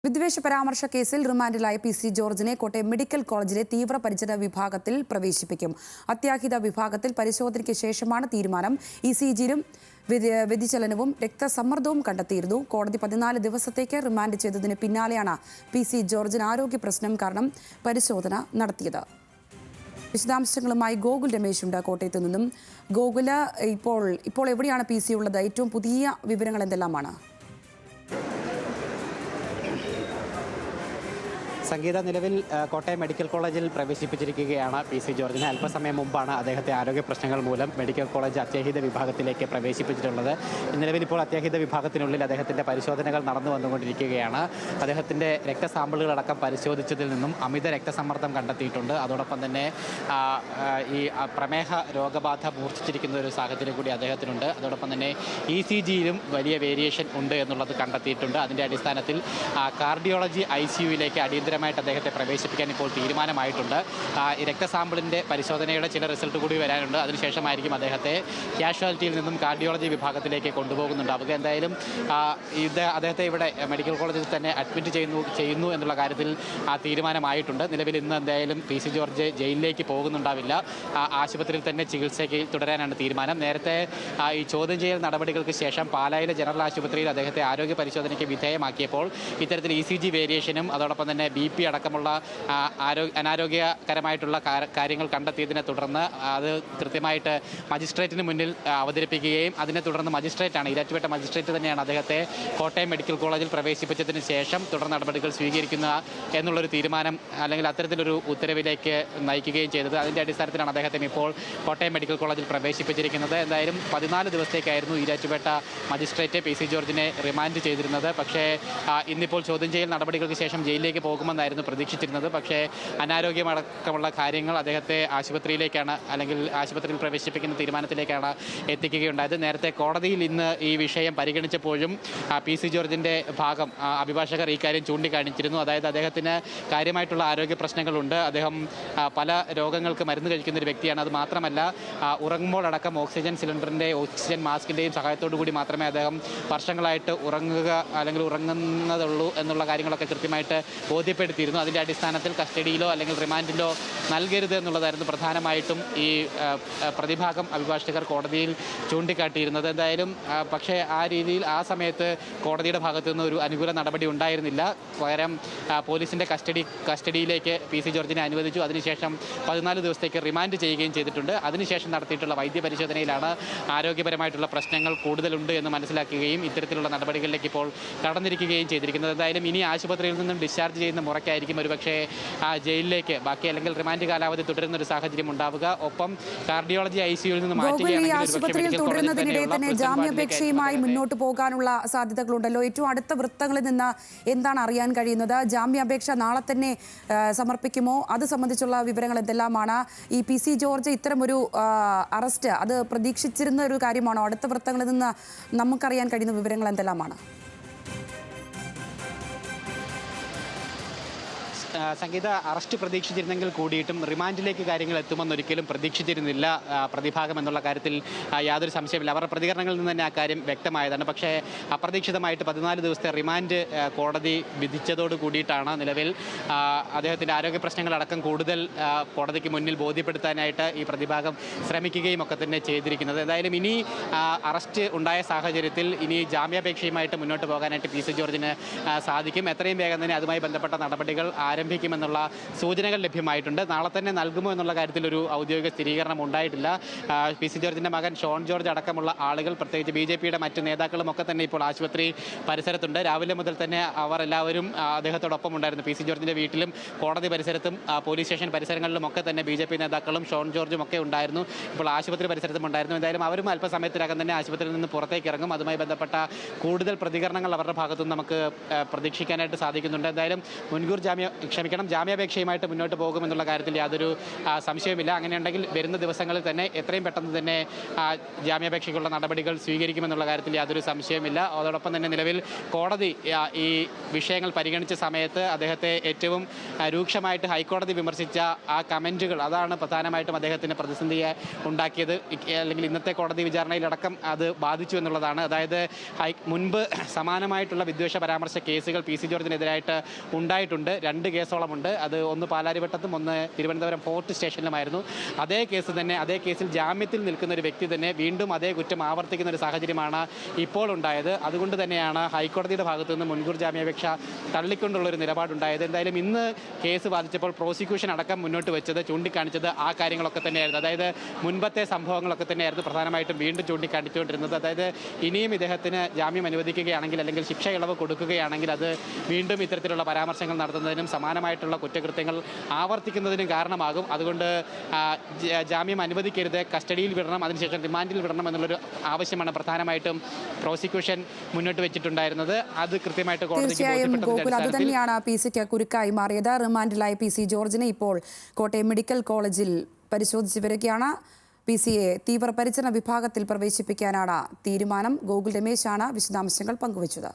വിദ്വേഷ പരാമർശ കേസിൽ റിമാൻഡിലായ P C ജോർജിനെ കോട്ടയം മെഡിക്കൽ കോളേജിലെ തീവ്രപരിചരണ വിഭാഗത്തിൽ പ്രവേശിപ്പിക്കും. അത്യാഹിത വിഭാഗത്തിൽ പരിശോധനയ്ക്ക് ശേഷമാണ് തീരുമാനം. ഇസിജിയിലും വ്യതിചലനവും രക്തസമ്മർദ്ദവും കണ്ടെത്തിയിരുന്നു. കോടതി 14 ദിവസത്തേക്ക് റിമാൻഡ് ചെയ്തതിന് പിന്നാലെയാണ് പി സി ജോർജിന് ആരോഗ്യ പ്രശ്നം കാരണം പരിശോധന നടത്തിയത്. വിശദാംശങ്ങളുമായി ഗോകുൽ രമേശ് ഉണ്ട് കോട്ടയത്ത് നിന്നും. ഗോകുല, ഇപ്പോൾ എവിടെയാണ് പി സി ഉള്ളത്? ഏറ്റവും പുതിയ വിവരങ്ങൾ എന്തെല്ലാമാണ്? സംഗീത നിലവിൽ കോട്ടയം മെഡിക്കൽ കോളേജിൽ പ്രവേശിപ്പിച്ചിരിക്കുകയാണ് പി സി ജോർജിനെ. അല്പസമയം മുമ്പാണ് അദ്ദേഹത്തെ ആരോഗ്യ പ്രശ്നങ്ങൾ മൂലം മെഡിക്കൽ കോളേജ് അത്യാഹിത വിഭാഗത്തിലേക്ക് പ്രവേശിപ്പിച്ചിട്ടുള്ളത്. നിലവിൽ ഇപ്പോൾ അത്യാഹിത വിഭാഗത്തിനുള്ളിൽ അദ്ദേഹത്തിൻ്റെ പരിശോധനകൾ നടന്നു വന്നുകൊണ്ടിരിക്കുകയാണ്. അദ്ദേഹത്തിൻ്റെ രക്തസാമ്പിളുകളടക്കം പരിശോധിച്ചതിൽ നിന്നും അമിത രക്തസമ്മർദ്ദം കണ്ടെത്തിയിട്ടുണ്ട്. അതോടൊപ്പം തന്നെ ഈ പ്രമേഹ രോഗബാധ മൂർച്ഛിച്ചിരിക്കുന്ന ഒരു സാഹചര്യം കൂടി അദ്ദേഹത്തിനുണ്ട്. അതോടൊപ്പം തന്നെ ഇസിജിയിലും വലിയ വേരിയേഷൻ ഉണ്ട് എന്നുള്ളത് കണ്ടെത്തിയിട്ടുണ്ട്. അതിൻ്റെ അടിസ്ഥാനത്തിൽ കാർഡിയോളജി ICUവിലേക്ക് അടിയന്തരമായിട്ട് അദ്ദേഹത്തെ പ്രവേശിപ്പിക്കാൻ ഇപ്പോൾ തീരുമാനമായിട്ടുണ്ട്. ഈ രക്തസാമ്പിളിൻ്റെ പരിശോധനയുടെ ചില റിസൾട്ട് കൂടി വരാനുണ്ട്. അതിനുശേഷമായിരിക്കും അദ്ദേഹത്തെ കാഷ്വാലിറ്റിയിൽ നിന്നും കാർഡിയോളജി വിഭാഗത്തിലേക്ക് കൊണ്ടുപോകുന്നുണ്ടാവുക. എന്തായാലും അദ്ദേഹത്തെ ഇവിടെ മെഡിക്കൽ കോളേജിൽ തന്നെ അഡ്മിറ്റ് ചെയ്യുന്നു എന്നുള്ള കാര്യത്തിൽ തീരുമാനമായിട്ടുണ്ട്. നിലവിൽ ഇന്ന് എന്തായാലും പി സി ജോർജ് ജയിലിലേക്ക് പോകുന്നുണ്ടാവില്ല. ആശുപത്രിയിൽ തന്നെ ചികിത്സയ്ക്ക് തുടരാനാണ് തീരുമാനം. നേരത്തെ ഈ ചോദ്യം ചെയ്യൽ നടപടികൾക്ക് ശേഷം പാലായിലെ ജനറൽ ആശുപത്രിയിൽ അദ്ദേഹത്തെ ആരോഗ്യ പരിശോധനയ്ക്ക് വിധേയമാക്കിയപ്പോൾ ഇത്തരത്തിൽ ECG വേരിയേഷനും അതോടൊപ്പം തന്നെ BP അടക്കമുള്ള അനാരോഗ്യകരമായിട്ടുള്ള കാര്യങ്ങൾ കണ്ടെത്തിയതിനെ തുടർന്ന് അത് കൃത്യമായിട്ട് മജിസ്ട്രേറ്റിന് മുന്നിൽ അവതരിപ്പിക്കുകയും അതിനെ തുടർന്ന് മജിസ്ട്രേറ്റാണ്, ഇരാറ്റുപേട്ട മജിസ്ട്രേറ്റ് തന്നെയാണ് അദ്ദേഹത്തെ കോട്ടയം മെഡിക്കൽ കോളേജിൽ പ്രവേശിപ്പിച്ചതിന് ശേഷം തുടർ നടപടികൾ സ്വീകരിക്കുന്ന എന്നുള്ളൊരു തീരുമാനം അല്ലെങ്കിൽ അത്തരത്തിലൊരു ഉത്തരവിലേക്ക് നയിക്കുകയും ചെയ്തത്. അതിൻ്റെ അടിസ്ഥാനത്തിലാണ് അദ്ദേഹത്തെ ഇപ്പോൾ കോട്ടയം മെഡിക്കൽ കോളേജിൽ പ്രവേശിപ്പിച്ചിരിക്കുന്നത്. എന്തായാലും 14 ദിവസത്തേക്കായിരുന്നു ഇരാറ്റുപേട്ട മജിസ്ട്രേറ്റ് പി സി ജോർജിനെ റിമാൻഡ് ചെയ്തിരുന്നത്. പക്ഷേ ഇന്നിപ്പോൾ ചോദ്യം ചെയ്യൽ നടപടികൾക്ക് ശേഷം ജയിലിലേക്ക് പോകുമെന്നായിരുന്നു പ്രതീക്ഷിച്ചിരുന്നത്. പക്ഷേ അനാരോഗ്യമടക്കമുള്ള കാര്യങ്ങൾ അദ്ദേഹത്തെ ആശുപത്രിയിലേക്കാണ് അല്ലെങ്കിൽ ആശുപത്രിയിൽ പ്രവേശിപ്പിക്കുന്ന തീരുമാനത്തിലേക്കാണ് എത്തിക്കുകയുണ്ടായത്. നേരത്തെ കോടതിയിൽ ഇന്ന് ഈ വിഷയം പരിഗണിച്ചപ്പോഴും പി സി ജോർജിൻ്റെ ഭാഗം അഭിഭാഷകർ ഈ കാര്യം ചൂണ്ടിക്കാണിച്ചിരുന്നു. അതായത് അദ്ദേഹത്തിന് കാര്യമായിട്ടുള്ള ആരോഗ്യ പ്രശ്നങ്ങളുണ്ട്. അദ്ദേഹം പല രോഗങ്ങൾക്ക് മരുന്ന് കഴിക്കുന്ന ഒരു വ്യക്തിയാണ്. അത് മാത്രമല്ല ഉറങ്ങുമ്പോഴടക്കം ഓക്സിജൻ സിലിണ്ടറിൻ്റെ ഓക്സിജൻ മാസ്കിൻ്റെയും സഹായത്തോടു കൂടി മാത്രമേ അദ്ദേഹം വർഷങ്ങളായിട്ട് ഉറങ്ങുന്നതുള്ളൂ എന്നുള്ള കാര്യങ്ങളൊക്കെ കൃത്യമായിട്ട് ബോധ്യപ്പെടുത്തിയിരുന്നു. അതിൻ്റെ അടിസ്ഥാനത്തിൽ കസ്റ്റഡിയിലോ അല്ലെങ്കിൽ റിമാൻഡിലോ നൽകരുത് എന്നുള്ളതായിരുന്നു പ്രധാനമായിട്ടും ഈ പ്രതിഭാഗം അഭിഭാഷകർ കോടതിയിൽ ചൂണ്ടിക്കാട്ടിയിരുന്നത്. എന്തായാലും പക്ഷേ ആ രീതിയിൽ ആ സമയത്ത് കോടതിയുടെ ഭാഗത്തു നിന്ന് ഒരു അനുകൂല നടപടി ഉണ്ടായിരുന്നില്ല. പകരം പോലീസിൻ്റെ കസ്റ്റഡിയിലേക്ക് പി സി ജോർജിനെ അനുവദിച്ചു. അതിനുശേഷം 14 ദിവസത്തേക്ക് റിമാൻഡ് ചെയ്യുകയും ചെയ്തിട്ടുണ്ട്. അതിനുശേഷം നടത്തിയിട്ടുള്ള വൈദ്യപരിശോധനയിലാണ് ആരോഗ്യപരമായിട്ടുള്ള പ്രശ്നങ്ങൾ കൂടുതലുണ്ട് എന്ന് മനസ്സിലാക്കുകയും ഇത്തരത്തിലുള്ള നടപടികളിലേക്ക് ഇപ്പോൾ കടന്നിരിക്കുകയും ചെയ്തിരിക്കുന്നത്. എന്തായാലും ഇനി ആശുപത്രിയിൽ നിന്നും ഡിസ്ചാർജ് ചെയ്യുന്ന മുറയ്ക്കായിരിക്കും ഒരുപക്ഷെ ജയിലിലേക്ക് ബാക്കി അല്ലെങ്കിൽ റിമാൻഡ് കാലാവധി തുടരുന്ന ഒരു സാഹചര്യം ഉണ്ടാവുക. ഒപ്പം കാർഡിയോളജി ICUവിൽ നിന്ന് ആശുപത്രിയിൽ തുടരുന്നതിനിടെ തന്നെ ജാമ്യാപേക്ഷയുമായി മുന്നോട്ട് പോകാനുള്ള സാധ്യതകളുണ്ടല്ലോ. ഏറ്റവും അടുത്ത വൃത്തങ്ങളിൽ നിന്ന് എന്താണ് അറിയാൻ കഴിയുന്നത്? ജാമ്യാപേക്ഷ നാളെ തന്നെ സമർപ്പിക്കുമോ? അത് സംബന്ധിച്ചുള്ള വിവരങ്ങൾ എന്തെല്ലാമാണ്? ഈ പി സി ജോർജ് ഇത്തരമൊരു അറസ്റ്റ് അത് പ്രതീക്ഷിച്ചിരുന്ന ഒരു കാര്യമാണോ? അടുത്ത വൃത്തങ്ങളിൽ നിന്ന് നമുക്കറിയാൻ കഴിയുന്ന വിവരങ്ങൾ എന്തെല്ലാമാണ്? സംഗീത അറസ്റ്റ് പ്രതീക്ഷിച്ചിരുന്നെങ്കിൽ കൂടിയിട്ടും റിമാൻഡിലേക്ക് കാര്യങ്ങൾ എത്തുമെന്നൊരിക്കലും പ്രതീക്ഷിച്ചിരുന്നില്ല പ്രതിഭാഗം എന്നുള്ള കാര്യത്തിൽ യാതൊരു സംശയമില്ല. അവരുടെ പ്രതികരണങ്ങളിൽ നിന്ന് തന്നെ ആ കാര്യം വ്യക്തമായതാണ്. പക്ഷേ അപ്രതീക്ഷിതമായിട്ട് 14 ദിവസത്തെ റിമാൻഡ് കോടതി വിധിച്ചതോട് കൂടിയിട്ടാണ് നിലവിൽ അദ്ദേഹത്തിൻ്റെ ആരോഗ്യ പ്രശ്നങ്ങളടക്കം കൂടുതൽ കോടതിക്ക് മുന്നിൽ ബോധ്യപ്പെടുത്താനായിട്ട് ഈ പ്രതിഭാഗം ശ്രമിക്കുകയും ഒക്കെ തന്നെ ചെയ്തിരിക്കുന്നത്. എന്തായാലും ഇനി അറസ്റ്റ് ഉണ്ടായ സാഹചര്യത്തിൽ ഇനി ജാമ്യാപേക്ഷയുമായിട്ട് മുന്നോട്ട് പോകാനായിട്ട് പി സി ജോർജിന് സാധിക്കും. എത്രയും വേഗം തന്നെ അതുമായി ബന്ധപ്പെട്ട നടപടികൾ ആരംഭിക്കുമെന്നുള്ള സൂചനകൾ ലഭ്യമായിട്ടുണ്ട്. നാളെ തന്നെ നൽകുമോ എന്നുള്ള കാര്യത്തിൽ ഒരു ഔദ്യോഗിക സ്ഥിരീകരണം ഉണ്ടായിട്ടില്ല. പി സി ജോർജിൻ്റെ മകൻ ഷോൺ ജോർജ് അടക്കമുള്ള ആളുകൾ, പ്രത്യേകിച്ച് BJPയുടെ മറ്റ് നേതാക്കളും ഒക്കെ തന്നെ ഇപ്പോൾ ആശുപത്രി പരിസരത്തുണ്ട്. രാവിലെ മുതൽ തന്നെ അവർ എല്ലാവരും അദ്ദേഹത്തോടൊപ്പം ഉണ്ടായിരുന്നു. പി സി ജോർജിൻ്റെ വീട്ടിലും കോടതി പരിസരത്തും പോലീസ് സ്റ്റേഷൻ പരിസരങ്ങളിലും ഒക്കെ തന്നെ BJP നേതാക്കളും ഷോൺ ജോർജും ഒക്കെ ഉണ്ടായിരുന്നു. ഇപ്പോൾ ആശുപത്രി പരിസരത്തും ഉണ്ടായിരുന്നു. എന്തായാലും അവരും അല്പസമയത്തിനകം തന്നെ ആശുപത്രിയിൽ നിന്ന് പുറത്തേക്ക് ഇറങ്ങും. അതുമായി ബന്ധപ്പെട്ട കൂടുതൽ പ്രതികരണങ്ങൾ അവരുടെ ഭാഗത്തുനിന്ന് നമുക്ക് പ്രതീക്ഷിക്കാനായിട്ട് സാധിക്കുന്നുണ്ട്. എന്തായാലും മുൻകൂർ ജാമ്യാപേക്ഷയുമായിട്ട് മുന്നോട്ട് പോകുമെന്നുള്ള കാര്യത്തിൽ യാതൊരു സംശയവുമില്ല. അങ്ങനെയുണ്ടെങ്കിൽ വരുന്ന ദിവസങ്ങളിൽ തന്നെ എത്രയും പെട്ടെന്ന് തന്നെ ജാമ്യാപേക്ഷയ്ക്കുള്ള നടപടികൾ സ്വീകരിക്കുമെന്നുള്ള കാര്യത്തിൽ യാതൊരു സംശയവുമില്ല. അതോടൊപ്പം തന്നെ നിലവിൽ കോടതി ഈ വിഷയങ്ങൾ പരിഗണിച്ച സമയത്ത് അദ്ദേഹത്തെ ഏറ്റവും രൂക്ഷമായിട്ട് ഹൈക്കോടതി വിമർശിച്ച ആ കമൻറ്റുകൾ അതാണ് പ്രധാനമായിട്ടും അദ്ദേഹത്തിന് പ്രതിസന്ധിയെ ഉണ്ടാക്കിയത്. അല്ലെങ്കിൽ ഇന്നത്തെ കോടതി വിചാരണയിലടക്കം അത് ബാധിച്ചു എന്നുള്ളതാണ്. അതായത് മുൻപ് സമാനമായിട്ടുള്ള വിദ്വേഷ പരാമർശ കേസുകൾ പി സി ജോർജിനെതിരായിട്ട് ഉണ്ടായിട്ടുണ്ട്. 2 കേസോളമുണ്ട്. അത് ഒന്ന് പാലാരിവട്ടത്തും ഒന്ന് തിരുവനന്തപുരം ഫോർട്ട് സ്റ്റേഷനിലുമായിരുന്നു. അതേ കേസിൽ ജാമ്യത്തിൽ നിൽക്കുന്ന ഒരു വ്യക്തി തന്നെ വീണ്ടും അതേ കുറ്റം ആവർത്തിക്കുന്ന ഒരു സാഹചര്യമാണ് ഇപ്പോൾ ഉണ്ടായത്. അതുകൊണ്ട് തന്നെയാണ് ഹൈക്കോടതിയുടെ ഭാഗത്തു നിന്ന് മുൻകൂർ ജാമ്യാപേക്ഷ തള്ളിക്കൊണ്ടുള്ളൊരു നിലപാടുണ്ടായത്. എന്തായാലും ഇന്ന് കേസ് ബാധിച്ചപ്പോൾ പ്രോസിക്യൂഷൻ അടക്കം മുന്നോട്ട് വെച്ചത് ചൂണ്ടിക്കാണിച്ചത് ആ കാര്യങ്ങളൊക്കെ തന്നെയായിരുന്നു. അതായത് മുൻപത്തെ സംഭവങ്ങളൊക്കെ തന്നെയായിരുന്നു പ്രധാനമായിട്ടും വീണ്ടും ചൂണ്ടിക്കാണിച്ചുകൊണ്ടിരുന്നത്. അതായത് ഇനിയും ഇദ്ദേഹത്തിന് ജാമ്യം അനുവദിക്കുകയാണെങ്കിൽ അല്ലെങ്കിൽ ശിക്ഷ ഇളവ് കൊടുക്കുകയാണെങ്കിൽ അത് വീണ്ടും ഇത്തരത്തിലുള്ള പരാമർശങ്ങൾ നടത്തുന്നതിനും സമാനമായിട്ടുള്ള കുറ്റകൃത്യങ്ങൾ ആവർത്തിക്കുന്നതിനും കാരണമാകും. അതുകൊണ്ട് ജാമ്യം അനുവദിക്കരുത്, കസ്റ്റഡിയിൽ വിടണം, അതിനുശേഷം റിമാൻഡിൽ വിടണം എന്നുള്ളൊരു ആവശ്യമാണ് പ്രധാനമായിട്ടും പ്രോസിക്യൂഷൻ മുന്നോട്ട് വെച്ചിട്ടുണ്ടായിരുന്നത്. അത് കൃത്യമായിട്ട് തീർച്ചയായും ഗോകുൽ, അത് തന്നെയാണ് പി സിക്ക് കുരുക്കായി മാറിയത്. റിമാൻഡിലായ പി സി ജോർജിനെ ഇപ്പോൾ കോട്ടയം മെഡിക്കൽ കോളേജിൽ പരിശോധിച്ചു വരികയാണ്. പി സിയെ തീവ്രപരിചരണ വിഭാഗത്തിൽ പ്രവേശിപ്പിക്കാനാണ് തീരുമാനം. ഗോകുൽ രമേശാണ് വിശദാംശങ്ങൾ പങ്കുവച്ചത്.